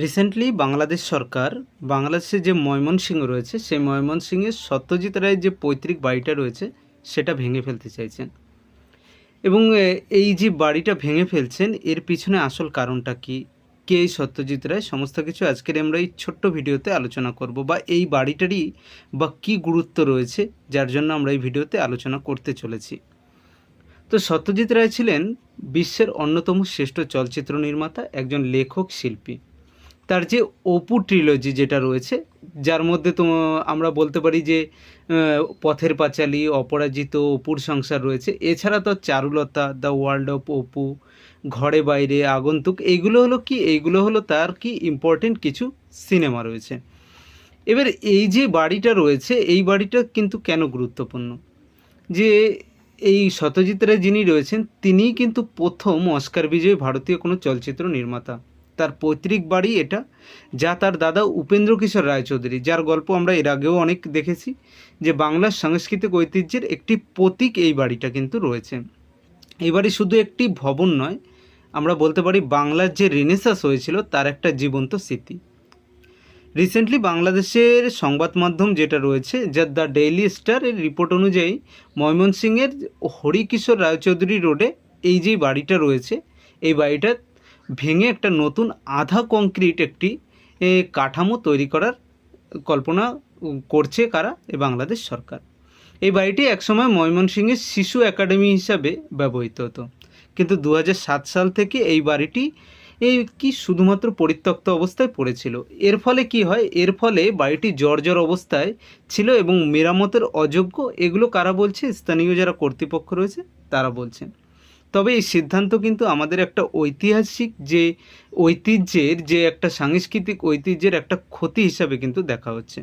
Recently Bangladesh সরকার বাংলাদেশে যে ময়মনসিংহ রয়েছে সেই ময়মনসিংহের সত্যজিৎ রায়ের যে পৈতৃক বাড়িটা রয়েছে সেটা ভেঙে ফেলতে চাইছেন। এবং এই যে বাড়িটা ভেঙে ফেলছেন এর পিছনে আসল কারণটা কি, কে এই সত্যজিৎ রায়, সমস্ত কিছু আজকের আমরা এই ছোট্ট ভিডিওতে আলোচনা করব, বা এই বাড়িটারই বা কী গুরুত্ব রয়েছে যার জন্য আমরা এই ভিডিওতে আলোচনা করতে চলেছি। তো সত্যজিৎ রায় ছিলেন বিশ্বের অন্যতম শ্রেষ্ঠ চলচ্চিত্র নির্মাতা, একজন লেখক, শিল্পী। তার যে অপু ট্রিলজি যেটা রয়েছে, যার মধ্যে তো আমরা বলতে পারি যে পথের পাঁচালী, অপরাজিত, অপুর সংসার রয়েছে। এছাড়া তো Charulata, the world of Apu, ঘরে বাইরে, আগন্তুক, এইগুলো হলো তার কি ইম্পর্টেন্ট কিছু সিনেমা রয়েছে। এবার এই যে বাড়িটা রয়েছে এই বাড়িটা কিন্তু কেন গুরুত্বপূর্ণ, যে এই সত্যজিৎ রায় যিনি রয়েছেন তিনিই কিন্তু প্রথম অস্কার বিজয়ী ভারতীয় কোনো চলচ্চিত্র নির্মাতা। তার পৈতৃক বাড়ি এটা, যা তার দাদা উপেন্দ্র কিশোর রায়চৌধুরী, যার গল্প আমরা এর আগেও অনেক দেখেছি, যে বাংলার সাংস্কৃতিক ঐতিহ্যের একটি প্রতীক এই বাড়িটা কিন্তু রয়েছে। এই বাড়ি শুধু একটি ভবন নয়, আমরা বলতে পারি বাংলার যে রেনেসাঁস হয়েছিল তার একটা জীবন্ত স্মৃতি। রিসেন্টলি বাংলাদেশের সংবাদ মাধ্যম যেটা রয়েছে, যা দ্য ডেইলি স্টার, এর রিপোর্ট অনুযায়ী ময়মনসিংহের হরিকিশোর রায়চৌধুরী রোডে এই যে বাড়িটা রয়েছে এই বাড়িটা ভেঙে একটা নতুন আধা কংক্রিট একটি কাঠামো তৈরি করার কল্পনা করছে কারা, বাংলাদেশ সরকার। এই বাড়িটি একসময় ময়মনসিংহের শিশু একাডেমি হিসাবে ব্যবহৃত হতো, কিন্তু 2007 সাল থেকে এই বাড়িটি শুধুমাত্র পরিত্যক্ত অবস্থায় পড়েছিল। এর ফলে কি হয়, এর ফলে বাড়িটি জর্জর অবস্থায় ছিল এবং মেরামতের অযোগ্য। এগুলো কারা বলছে? স্থানীয় যারা কর্তৃপক্ষ রয়েছে তারা বলছেন। তবে এই সিদ্ধান্ত কিন্তু আমাদের একটা ঐতিহাসিক যে ঐতিহ্যের, যে একটা সাংস্কৃতিক ঐতিহ্যের একটা ক্ষতি হিসাবে কিন্তু দেখা হচ্ছে।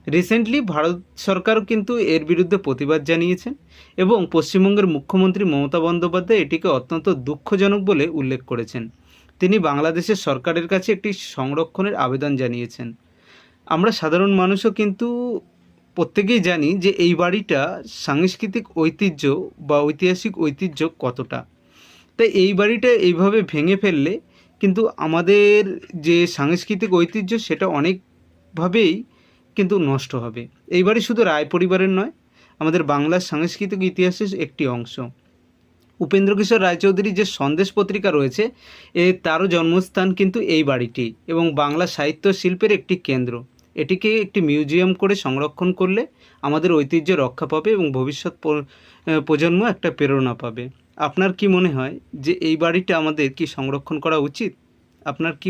রিসেন্টলি ভারত সরকারও কিন্তু এর বিরুদ্ধে প্রতিবাদ জানিয়েছেন এবং পশ্চিমবঙ্গের মুখ্যমন্ত্রী মমতা বন্দ্যোপাধ্যায় এটিকে অত্যন্ত দুঃখজনক বলে উল্লেখ করেছেন। তিনি বাংলাদেশের সরকারের কাছে একটি সংরক্ষণের আবেদন জানিয়েছেন। আমরা সাধারণ মানুষও কিন্তু প্রত্যেকেই জানি যে এই বাড়িটা সাংস্কৃতিক ঐতিহ্য বা ঐতিহাসিক ঐতিহ্য কতটা। তাই এই বাড়িটা এইভাবে ভেঙে ফেললে কিন্তু আমাদের যে সাংস্কৃতিক ঐতিহ্য সেটা অনেকভাবেই কিন্তু নষ্ট হবে। এই বাড়ি শুধু রায় পরিবারের নয়, আমাদের বাংলার সাংস্কৃতিক ইতিহাসের একটি অংশ। উপেন্দ্র কিশোর রায়চৌধুরীর যে সন্দেশ পত্রিকা রয়েছে তারও জন্মস্থান কিন্তু এই বাড়িটি, এবং বাংলা সাহিত্য শিল্পের একটি কেন্দ্র। এটিকে একটি মিউজিয়াম করে সংরক্ষণ করলে আমাদের ঐতিহ্য রক্ষা পাবে এবং ভবিষ্যৎ প্রজন্ম একটা প্রেরণা পাবে। আপনার কি মনে হয় যে এই বাড়িটা আমাদের কি সংরক্ষণ করা উচিত? আপনার কি